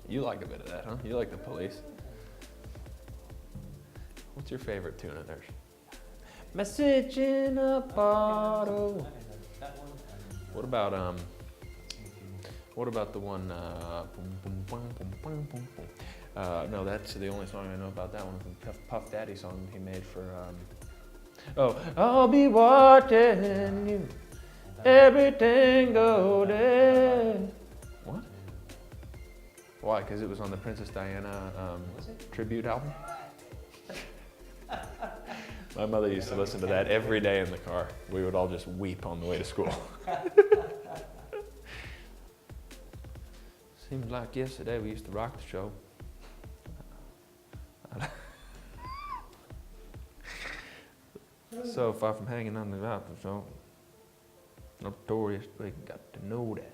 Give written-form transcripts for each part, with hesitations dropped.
You like a bit of that, huh? You like the Police. What's your favorite tune of theirs? Message in a bottle. What about the one? No, that's the only song I know about that one. The Puff Daddy song he made for. I'll be watching you. Everything go down. What? Why? Because it was on the Princess Diana tribute album? My mother used to listen to that every day in the car. We would all just weep on the way to school. Seems like yesterday we used to rock the show. So far from hanging on the rock the show. Notorious, we got to know that.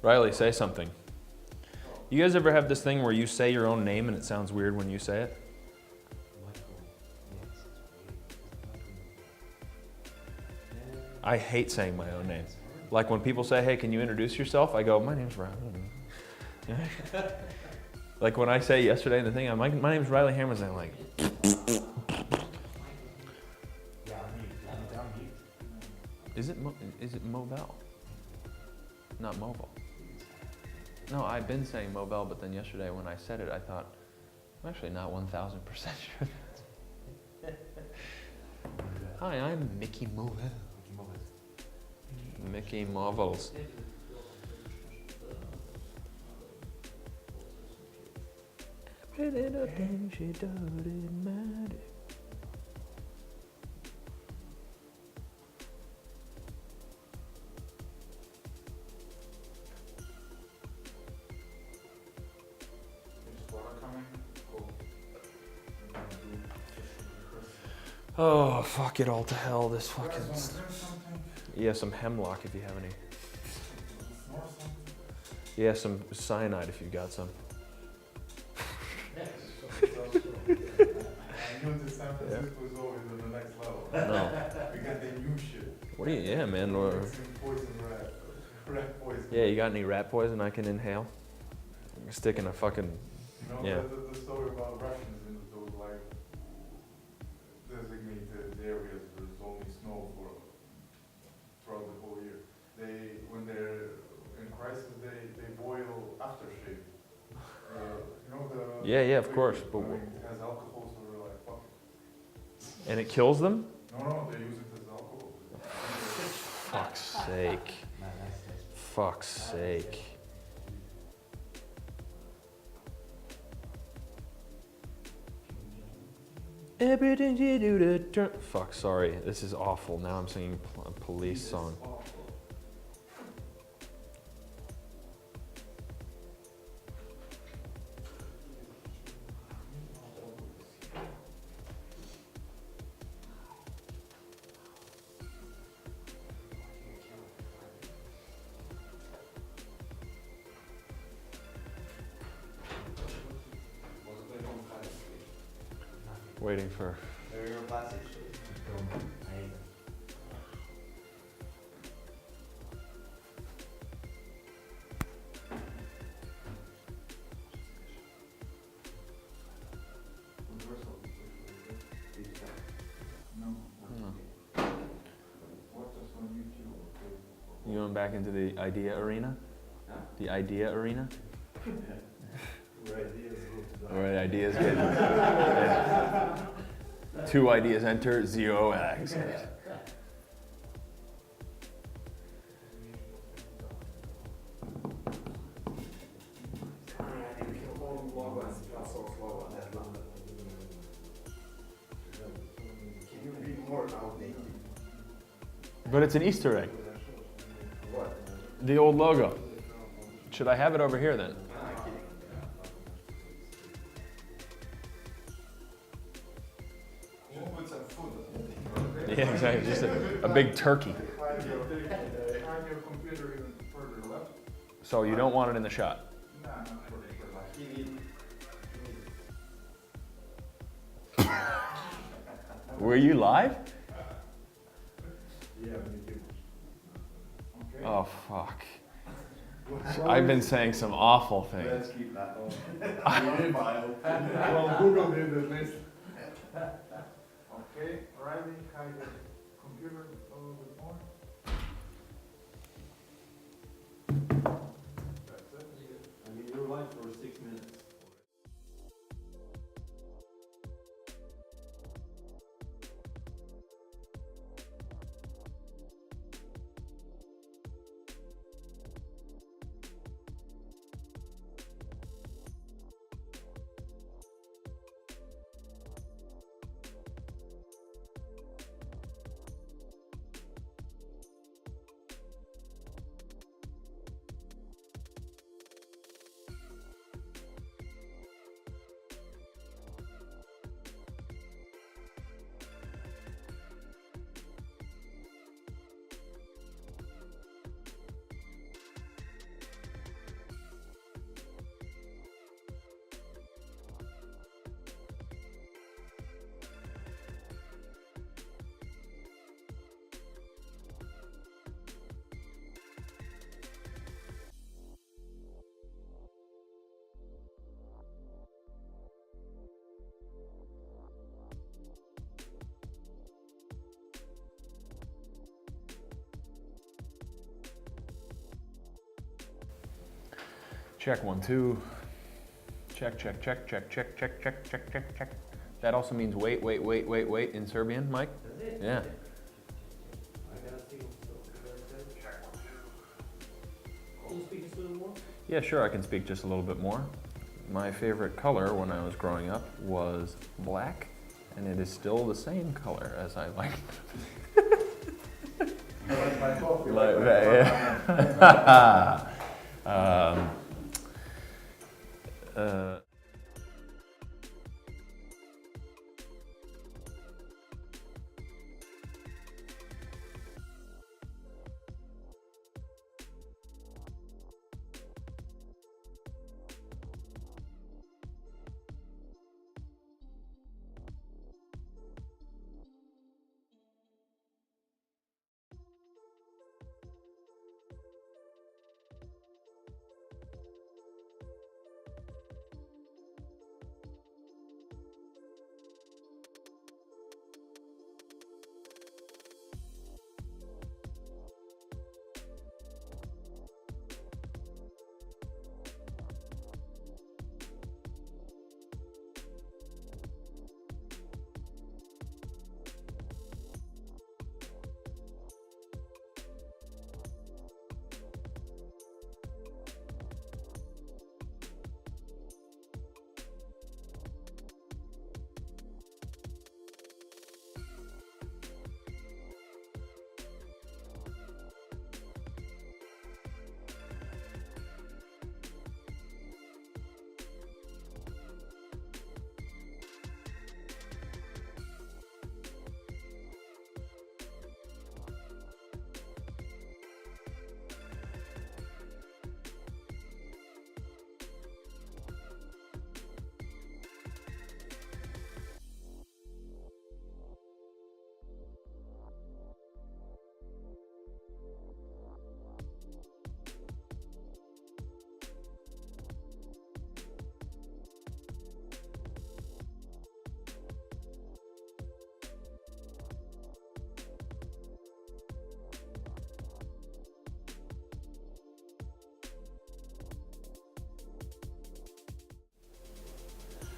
Riley, say something. You guys ever have this thing where you say your own name and it sounds weird when you say it? I hate saying my own name. Like when people say, hey, can you introduce yourself? I go, my name's Riley. Like when I say yesterday in the thing, I'm like, my name's Riley Hammers, and I'm like, is it Mobile? Not mobile. No, I've been saying Mobile, but then yesterday when I said it, I thought, I'm actually not 1,000% sure. Hi, I'm Mickey Mobile. Mickey Marvels. Every little thing she doesn't matter. Oh, fuck it all to hell, this fucking... Yeah, some hemlock if you have any. Yeah, some cyanide if you've got some. I knew the San Francisco was always on the next level. No. We got the new shit. What do you, yeah, man. Poison rat poison. Yeah, you got any rat poison I can inhale? Stick in a fucking, You know, yeah. the story about Russians in those like designated areas there's only snow throughout the whole year. When they're in crisis, they boil aftershave. You know the Yeah, of course. But it has alcohol, so they're like, fuck it. And it kills them? No, they use it as alcohol. Fuck's sake. Fuck's sake. Everything you do to turn... Fuck, sorry. This is awful. Now I'm singing a Police song. Waiting for... You going back into the idea arena? The idea arena? Alright, ideas get... Two ideas enter, zero exit. But it's an Easter egg. What? The old logo. Should I have it over here then? Should put some food. Yeah, exactly. Just a big turkey. Hide your computer even further left. So you don't want it in the shot. Nah, not further left. Were you live? Yeah, me too. Okay. Oh, fuck. I've been saying some awful things. Let's keep that on. Well, Google did at least. Okay, Riley, hide the computer a little bit more. That's it. I mean, you're live for 6 minutes. Check 1, 2. Check, check, check, check, check, check, check, check, check, check. That also means wait, wait, wait, wait, wait in Serbian, Mike? That's it? Yeah. I gotta see. Can you speak just a little more? Yeah, sure, I can speak just a little bit more. My favorite color when I was growing up was black, and it is still the same color as I like. I like my coffee. Uh,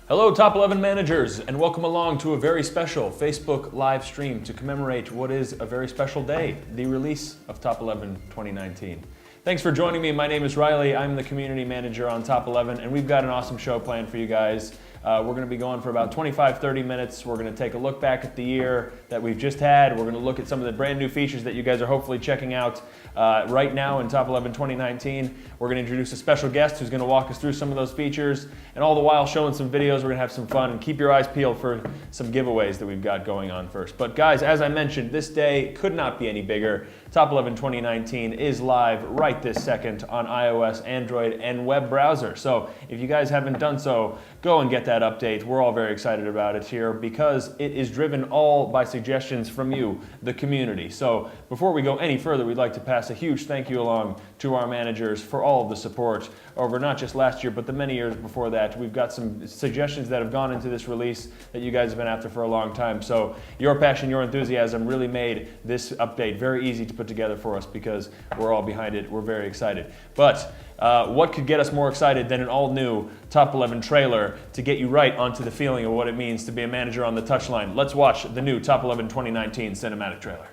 Hello, Top 11 managers, and welcome along to a very special Facebook live stream to commemorate what is a very special day, the release of Top 11 2019. Thanks for joining me. My name is Riley. I'm the community manager on Top 11, and we've got an awesome show planned for you guys. We're going to be going for about 25-30 minutes. We're going to take a look back at the year that we've just had. We're going to look at some of the brand new features that you guys are hopefully checking out right now in Top 11 2019. We're going to introduce a special guest who's going to walk us through some of those features, and all the while showing some videos. We're going to have some fun, and keep your eyes peeled for some giveaways that we've got going on first. But guys, as I mentioned, this day could not be any bigger. Top 11 2019 is live right this second on iOS, Android, and web browser. So if you guys haven't done so, go and get that update. We're all very excited about it here because it is driven all by suggestions from you, the community. So before we go any further, we'd like to pass a huge thank you along to our managers for all of the support over not just last year, but the many years before that. We've got some suggestions that have gone into this release that you guys have been after for a long time. So your passion, your enthusiasm really made this update very easy to put together for us because we're all behind it. We're very excited. But what could get us more excited than an all-new Top 11 trailer to get you right onto the feeling of what it means to be a manager on the touchline? Let's watch the new Top 11 2019 cinematic trailer.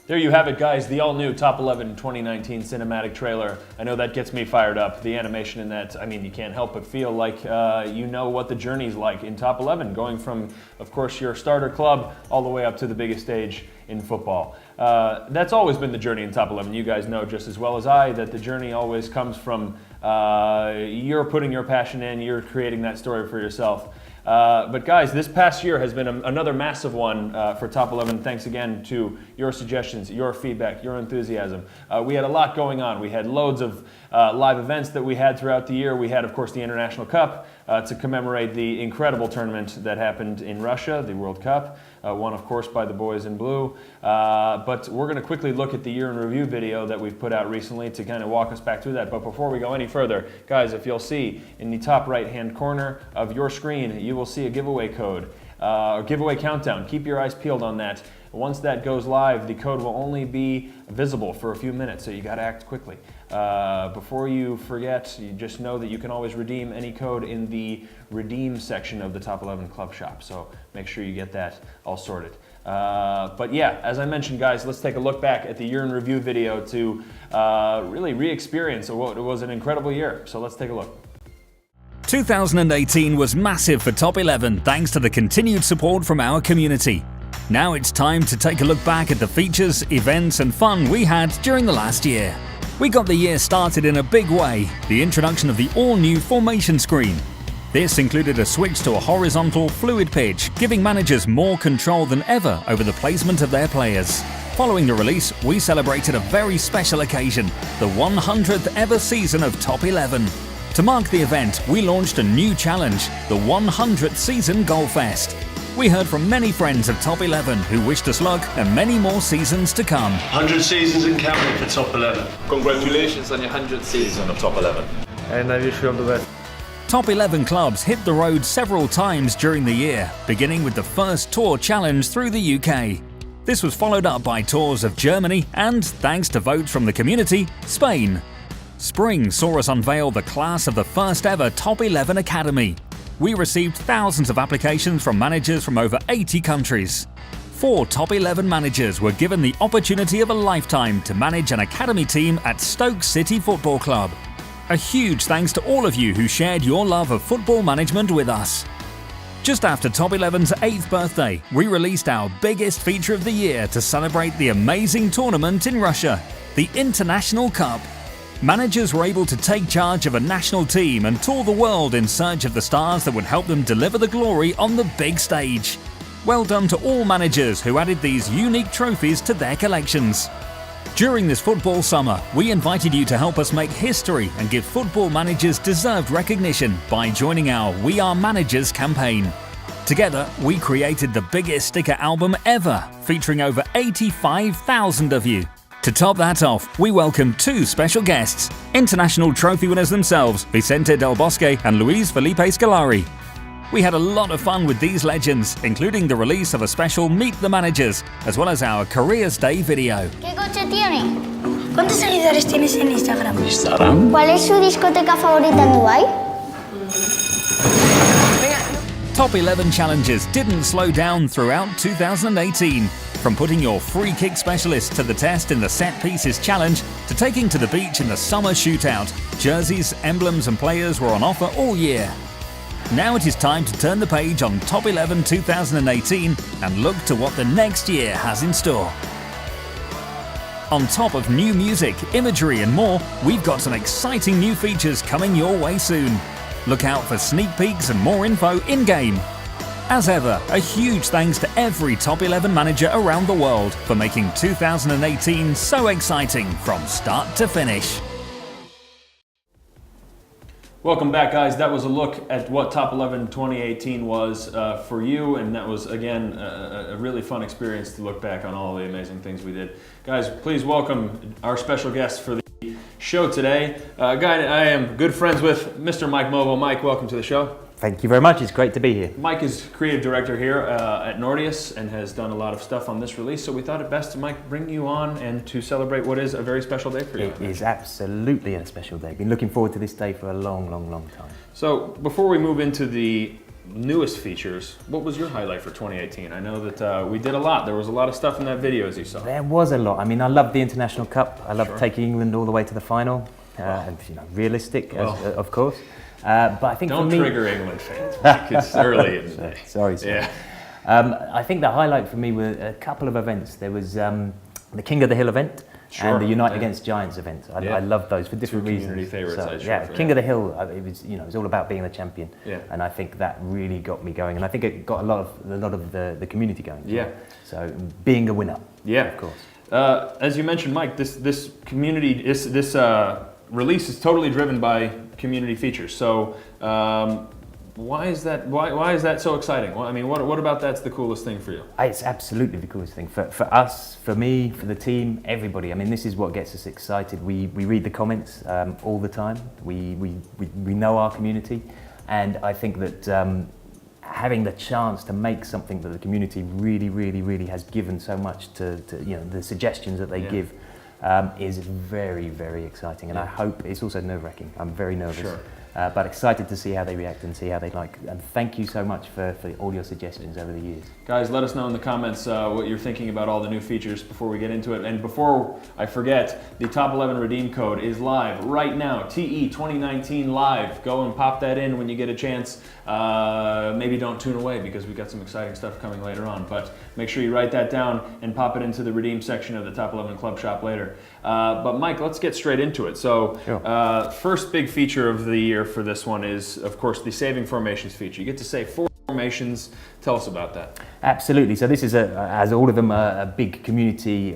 There you have it, guys, the all-new Top 11 2019 cinematic trailer. I know that gets me fired up. The animation in that, I mean, you can't help but feel like you know what the journey's like in Top 11, going from, of course, your starter club all the way up to the biggest stage in football. That's always been the journey in Top 11. You guys know just as well as I that the journey always comes from you're putting your passion in, you're creating that story for yourself. But guys, this past year has been another massive one for Top 11. Thanks again to your suggestions, your feedback, your enthusiasm. We had a lot going on. We had loads of live events that we had throughout the year. We had, of course, the International Cup to commemorate the incredible tournament that happened in Russia, the World Cup, won, of course, by the boys in blue. But we're going to quickly look at the year in review video that we've put out recently to kind of walk us back through that. But before we go any further, guys, if you'll see in the top right-hand corner of your screen, you will see a giveaway code, or giveaway countdown. Keep your eyes peeled on that. Once that goes live, the code will only be visible for a few minutes, so you got to act quickly. Before you forget, you just know that you can always redeem any code in the redeem section of the Top 11 Club Shop, so make sure you get that all sorted. But yeah, as I mentioned, guys, let's take a look back at the year in review video to really re-experience what was an incredible year. So let's take a look. 2018 was massive for Top 11 thanks to the continued support from our community. Now it's time to take a look back at the features, events and fun we had during the last year. We got the year started in a big way, the introduction of the all-new formation screen. This included a switch to a horizontal, fluid pitch, giving managers more control than ever over the placement of their players. Following the release, we celebrated a very special occasion, the 100th ever season of Top 11. To mark the event, we launched a new challenge, the 100th Season Goal Fest. We heard from many friends of Top 11 who wished us luck and many more seasons to come. 100 seasons and counting for Top 11. Congratulations on your 100th season of Top 11. And I wish you all the best. Top 11 clubs hit the road several times during the year, beginning with the first tour challenge through the UK. This was followed up by tours of Germany and, thanks to votes from the community, Spain. Spring saw us unveil the class of the first ever Top 11 Academy. We received thousands of applications from managers from over 80 countries. 4 Top 11 managers were given the opportunity of a lifetime to manage an academy team at Stoke City Football Club. A huge thanks to all of you who shared your love of football management with us. Just after Top 11's 8th birthday, we released our biggest feature of the year to celebrate the amazing tournament in Russia, the International Cup. Managers were able to take charge of a national team and tour the world in search of the stars that would help them deliver the glory on the big stage. Well done to all managers who added these unique trophies to their collections. During this football summer, we invited you to help us make history and give football managers deserved recognition by joining our We Are Managers campaign. Together, we created the biggest sticker album ever, featuring over 85,000 of you. To top that off, we welcome two special guests, international trophy winners themselves, Vicente Del Bosque and Luis Felipe Scolari. We had a lot of fun with these legends, including the release of a special Meet the Managers, as well as our Careers Day video. ¿Qué coche tiene? ¿Cuántos seguidores tienes en Instagram? ¿Cuál es su discoteca favorita en Dubái? Top 11 challenges didn't slow down throughout 2018. From putting your free kick specialist to the test in the set pieces challenge, to taking to the beach in the summer shootout, jerseys, emblems and players were on offer all year. Now it is time to turn the page on Top 11 2018 and look to what the next year has in store. On top of new music, imagery and more, we've got some exciting new features coming your way soon. Look out for sneak peeks and more info in-game. As ever, a huge thanks to every Top 11 manager around the world for making 2018 so exciting from start to finish. Welcome back, guys. That was a look at what Top 11 2018 was for you, and that was, again, a really fun experience to look back on all the amazing things we did. Guys, please welcome our special guest for the show today, a guy that I am good friends with, Mr. Mike Movo. Mike, welcome to the show. Thank you very much. It's great to be here. Mike is creative director here at Nordeus and has done a lot of stuff on this release, so we thought it best to, Mike, bring you on and to celebrate what is a very special day for you. It is absolutely a special day. Been looking forward to this day for a long, long, long time. So before we move into the newest features, what was your highlight for 2018? I know that we did a lot. There was a lot of stuff in that video, as you saw. There was a lot. I mean, I loved the International Cup. I loved Sure. taking England all the way to the final. And, realistic, Well. of course. But I think Don't for me, trigger England fans, Mike. It's early in the day. Sorry. Yeah. I think the highlight for me were a couple of events. There was the King of the Hill event Sure, and the Unite yeah. Against Giants event. Yeah. I loved those for different Two reasons. community favourites, I'm sure, yeah, for King you. of the Hill. It was, it was all about being the champion. Yeah. And I think that really got me going. And I think it got a lot of the community going. Yeah. So being a winner. Yeah. Of course. As you mentioned, Mike, this community, this release is totally driven by community features. So why is that? Why is that so exciting? Well, I mean, what about that's the coolest thing for you? It's absolutely the coolest thing for us, for me, for the team, everybody. I mean, this is what gets us excited. We read the comments all the time. We know our community, and I think that having the chance to make something that the community really has given so much to the suggestions that they Yeah. give is very, very exciting. And I hope it's also nerve-wracking. I'm very nervous. Sure. But excited to see how they react and see how they like. And thank you so much for all your suggestions over the years. Guys, let us know in the comments what you're thinking about all the new features before we get into it. And before I forget, the Top 11 redeem code is live right now. TE 2019 live. Go and pop that in when you get a chance. Maybe don't tune away because we've got some exciting stuff coming later on. But make sure you write that down and pop it into the redeem section of the Top 11 Club Shop later. But Mike, let's get straight into it. So Sure. first big feature of the year for this one is, of course, the saving formations feature. You get to save 4 formations. Tell us about that. Absolutely. So this is, as all of them, a big community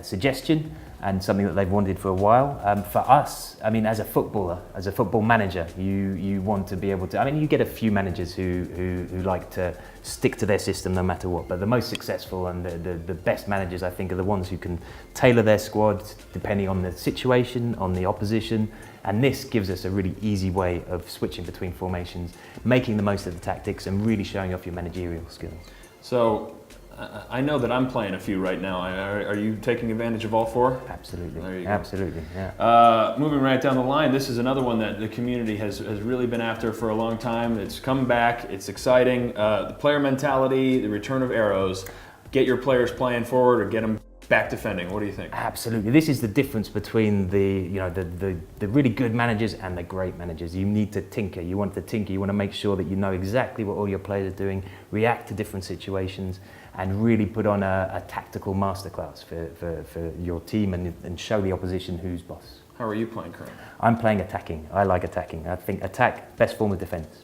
suggestion and something that they've wanted for a while. For us, I mean, as a footballer, as a football manager, you want to be able to. I mean, you get a few managers who like to stick to their system no matter what. But the most successful and the best managers, I think, are the ones who can tailor their squad depending on the situation, on the opposition. And this gives us a really easy way of switching between formations, making the most of the tactics, and really showing off your managerial skills. So I know that I'm playing a few right now. Are you taking advantage of all 4? Absolutely. There you go. Absolutely. Yeah. Moving right down the line, this is another one that the community has really been after for a long time. It's come back. It's exciting. The player mentality, the return of arrows. Get your players playing forward or get them back defending. What do you think? Absolutely. This is the difference between the really good managers and the great managers. You need to tinker. You want to tinker. You want to make sure that you know exactly what all your players are doing, react to different situations, and really put on a tactical masterclass for your team and show the opposition who's boss. How are you playing currently? I'm playing attacking. I like attacking. I think attack, best form of defense.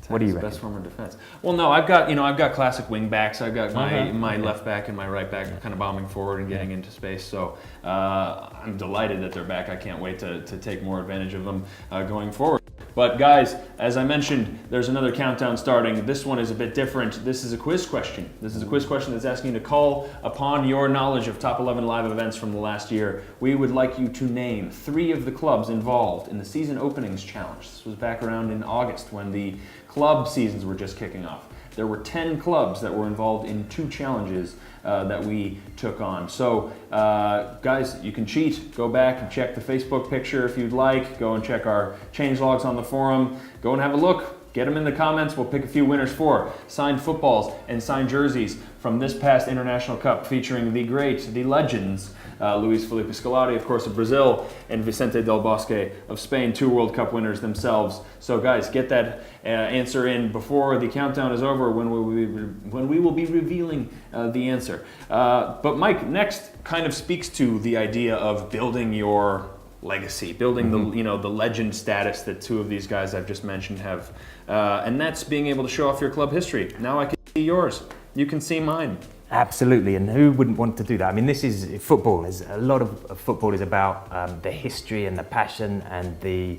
What do you reckon? Best form of defense. Well, no, I've got classic wing backs. I've got my left back and my right back kind of bombing forward and getting into space. So I'm delighted that they're back. I can't wait to take more advantage of them going forward. But guys, as I mentioned, there's another countdown starting. This one is a bit different. This is a quiz question. This is a quiz question that's asking you to call upon your knowledge of top 11 live events from the last year. We would like you to name 3 of the clubs involved in the season openings challenge. This was back around in August when the club seasons were just kicking off. There were 10 clubs that were involved in 2 challenges that we took on. So guys, you can cheat. Go back and check the Facebook picture if you'd like. Go and check our change logs on the forum. Go and have a look. Get them in the comments. We'll pick a few winners for signed footballs and signed jerseys from this past International Cup featuring the great, the legends, Luis Felipe Scolari, of course, of Brazil, and Vicente Del Bosque of Spain, 2 World Cup winners themselves. So guys, get that answer in before the countdown is over when we will be revealing the answer. But Mike, next kind of speaks to the idea of building your legacy, building the legend status that 2 of these guys I've just mentioned have, and that's being able to show off your club history. Now I can see yours. You can see mine. Absolutely, and who wouldn't want to do that? I mean, this is football. A lot of football is about the history and the passion and the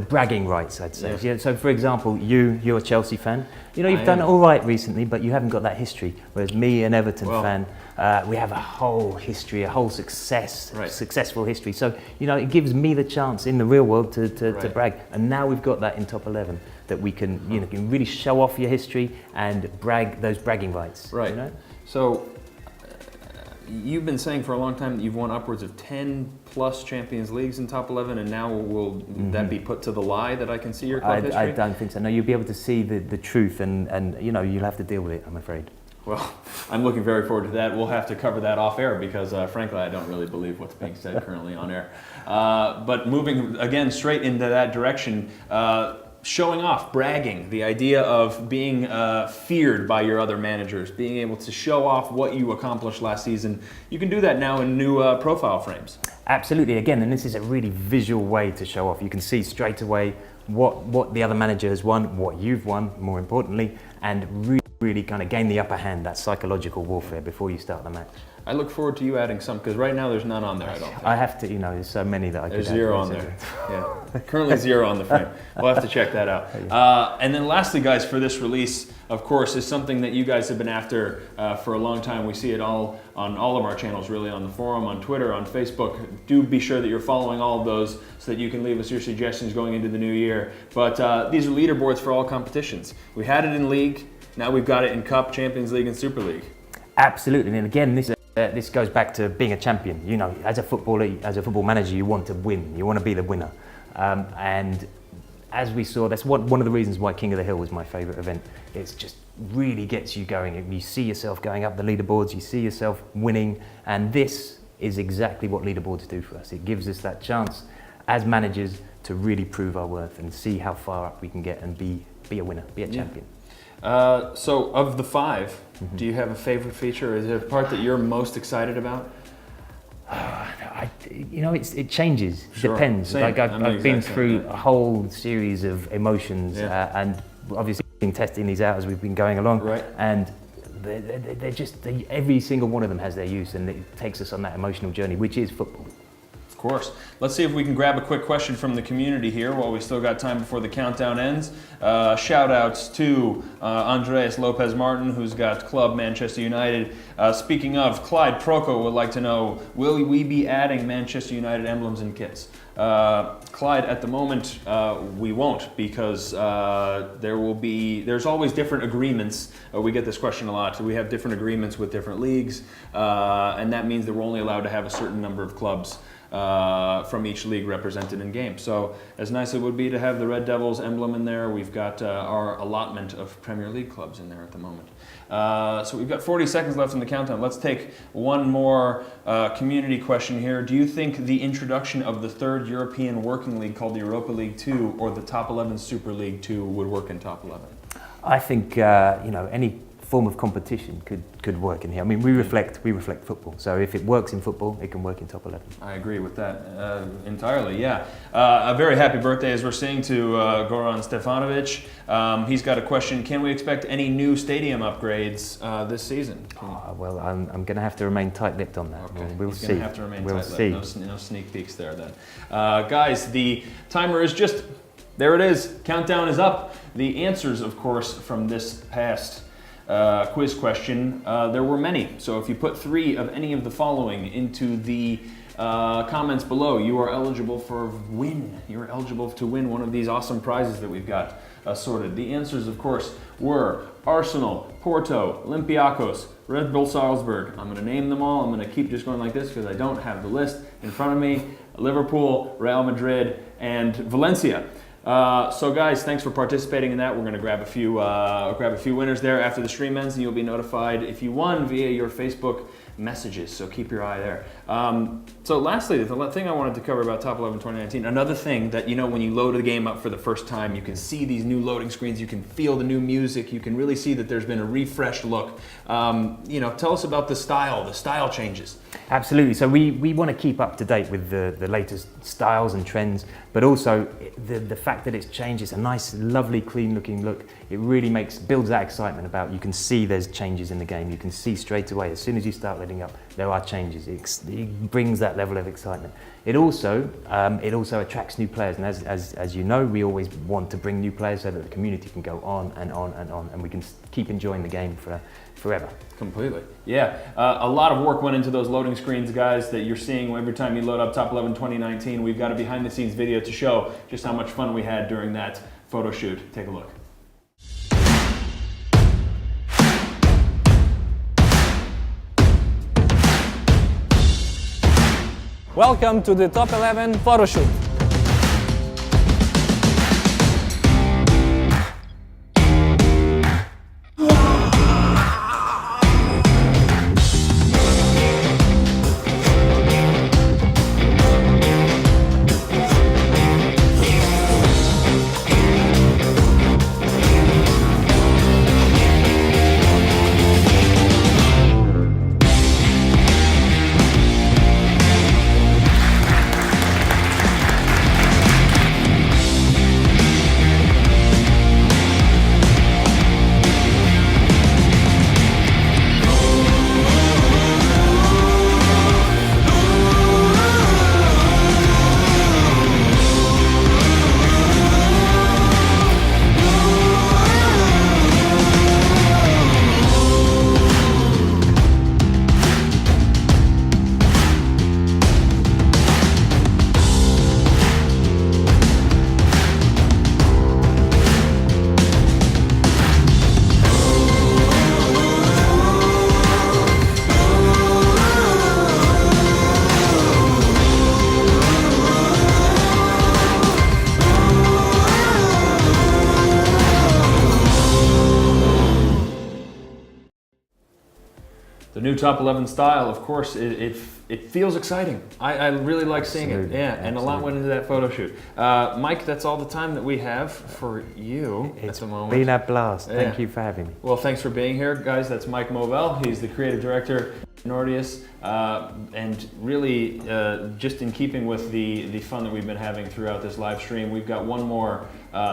bragging rights, I'd say. Yeah. So, for example, you're a Chelsea fan. You've done all right recently, but you haven't got that history. Whereas me, an Everton fan, we have a whole history, a whole successful history. So, it gives me the chance in the real world to brag. And now we've got that in top 11. That we can, can really show off your history and brag those bragging rights. Right. So you've been saying for a long time that you've won upwards of 10 plus Champions Leagues in top 11, and now will that be put to the lie that I can see your club history? I don't think so. No, you'll be able to see the truth, and you'll have to deal with it, I'm afraid. Well, I'm looking very forward to that. We'll have to cover that off air because, frankly, I don't really believe what's being said currently on air. But moving again straight into that direction. Showing off, bragging, the idea of being feared by your other managers, being able to show off what you accomplished last season. You can do that now in new profile frames. Kind again, and this is a really visual way to show off. You can see straight away what the other manager has won, what you've won, more importantly, and really kind of gain the upper hand, that psychological warfare before you start the match. I look forward to you adding some, because right now there's none on there, I don't think. I have to, there's so many that I could add. There's 0 on there. Yeah, currently 0 on the frame. We'll have to check that out. And then lastly, guys, for this release, of course, is something that you guys have been after for a long time. We see it all on all of our channels, really, on the forum, on Twitter, on Facebook. Do be sure that you're following all of those so that you can leave us your suggestions going into the new year. But these are leaderboards for all competitions. We had it in League, now we've got it in Cup, Champions League, and Super League. Absolutely, and again, this goes back to being a champion. As a football manager, you want to win. You want to be the winner. And as we saw, that's one of the reasons why King of the Hill was my favourite event. It just really gets you going. You see yourself going up the leaderboards, you see yourself winning, and this is exactly what leaderboards do for us. It gives us that chance as managers to really prove our worth and see how far up we can get and be a winner, be a champion. So of the 5, do you have a favorite feature? Is there a part that you're most excited about? It changes. It depends. Same. Like I've been through a whole series of emotions, and obviously been testing these out as we've been going along. Right. And they're just every single one of them has their use, and it takes us on that emotional journey, which is football. Of course. Let's see if we can grab a quick question from the community here while we still got time before the countdown ends. Shout outs to Andres Lopez Martin, who's got Club Manchester United. Speaking of, Clyde Proco would like to know, will we be adding Manchester United emblems and kits? Clyde, at the moment, we won't, because there's always different agreements. We get this question a lot. We have different agreements with different leagues, and that means that we're only allowed to have a certain number of clubs from each league represented in game. So as nice as it would be to have the Red Devils emblem in there, we've got our allotment of Premier League clubs in there at the moment. So we've got 40 seconds left in the countdown. Let's take one more community question here. Do you think the introduction of the third European Working League called the Europa League 2 or the Top 11 Super League 2 would work in Top 11? I think any form of competition could work in here. I mean, we reflect football. So if it works in football, it can work in Top 11. I agree with that entirely. Yeah, a very happy birthday, as we're seeing, to Goran Stefanovic. He's got a question: can we expect any new stadium upgrades this season? Well, I'm going to have to remain tight-lipped on that. Okay. We'll He's see. going to have to remain we'll tight-lipped. see. No sneak peeks there then. Guys, the timer is just there. It is. Countdown is up. The answers, of course, from this past quiz question, there were many. So if you put 3 of any of the following into the comments below, you are eligible for win. You are eligible to win one of these awesome prizes that we've got sorted. The answers, of course, were Arsenal, Porto, Olympiacos, Red Bull Salzburg. I'm going to name them all. I'm going to keep just going like this because I don't have the list in front of me. Liverpool, Real Madrid, and Valencia. So guys, thanks for participating in that. We're going to grab a few winners there after the stream ends, and you'll be notified if you won via your Facebook messages. So keep your eye there. So lastly, the thing I wanted to cover about Top 11 2019, another thing that, when you load the game up for the first time, you can see these new loading screens, you can feel the new music, you can really see that there's been a refreshed look. Tell us about the style changes. Absolutely. So we want to keep up to date with the latest styles and trends, but also the fact that it's changed. It's a nice, lovely, clean-looking look. It really builds that excitement about. You can see there's changes in the game. You can see straight away as soon as you start loading up, there are changes. It brings that level of excitement. It also attracts new players, and as you know, we always want to bring new players so that the community can go on and on and on, and we can keep enjoying the game forever. Completely. Yeah, a lot of work went into those loading screens, guys, that you're seeing every time you load up Top 11 2019. We've got a behind-the-scenes video to show just how much fun we had during that photo shoot. Take a look. Welcome to the Top 11 photo shoot. The new Top 11 style, of course, it feels exciting. I really like seeing it. Yeah, and a lot went into that photo shoot. Mike, that's all the time that we have for you at the moment. It's been a blast. Thank you for having me. Well, thanks for being here, guys. That's Mike Movell. He's the creative director at Nordeus. And really, just in keeping with the fun that we've been having throughout this live stream, we've got one more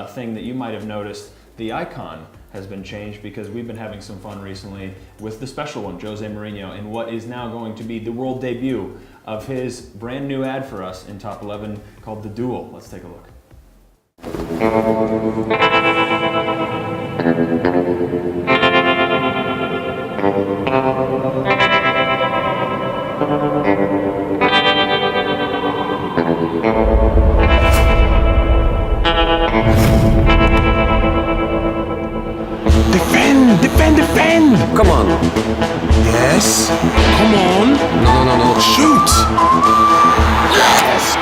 thing that you might have noticed. The icon has been changed because we've been having some fun recently with the special one, Jose Mourinho, in what is now going to be the world debut of his brand new ad for us in Top 11 called The Duel. Let's take a look. Defend! Come on. Yes. Come on. No. Shoot! Yes!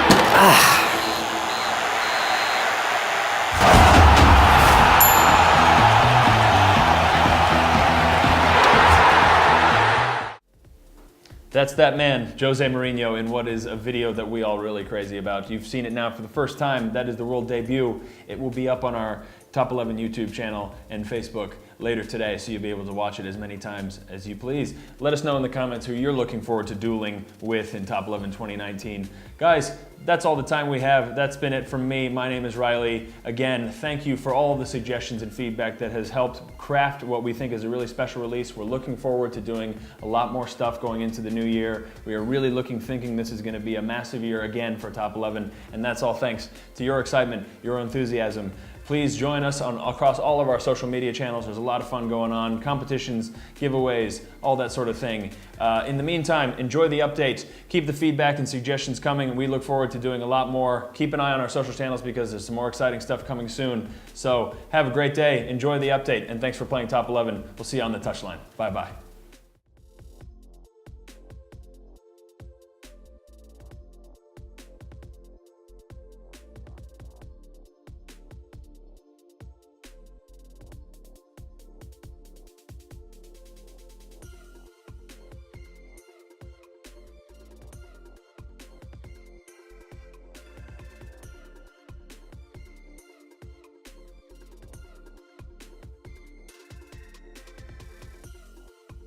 That's that man, Jose Mourinho, in what is a video that we all really crazy about. You've seen it now for the first time. That is the world debut. It will be up on our Top 11 YouTube channel and Facebook later today, so you'll be able to watch it as many times as you please. Let us know in the comments who you're looking forward to dueling with in Top 11 2019. Guys, that's all the time we have. That's been it from me. My name is Riley. Again, thank you for all the suggestions and feedback that has helped craft what we think is a really special release. We're looking forward to doing a lot more stuff going into the new year. We are really thinking this is going to be a massive year again for Top 11, and that's all thanks to your excitement, your enthusiasm. Please join us across all of our social media channels. There's a lot of fun going on, competitions, giveaways, all that sort of thing. In the meantime, enjoy the update. Keep the feedback and suggestions coming. We look forward to doing a lot more. Keep an eye on our social channels because there's some more exciting stuff coming soon. So have a great day, enjoy the update, and thanks for playing Top 11. We'll see you on the touchline. Bye-bye.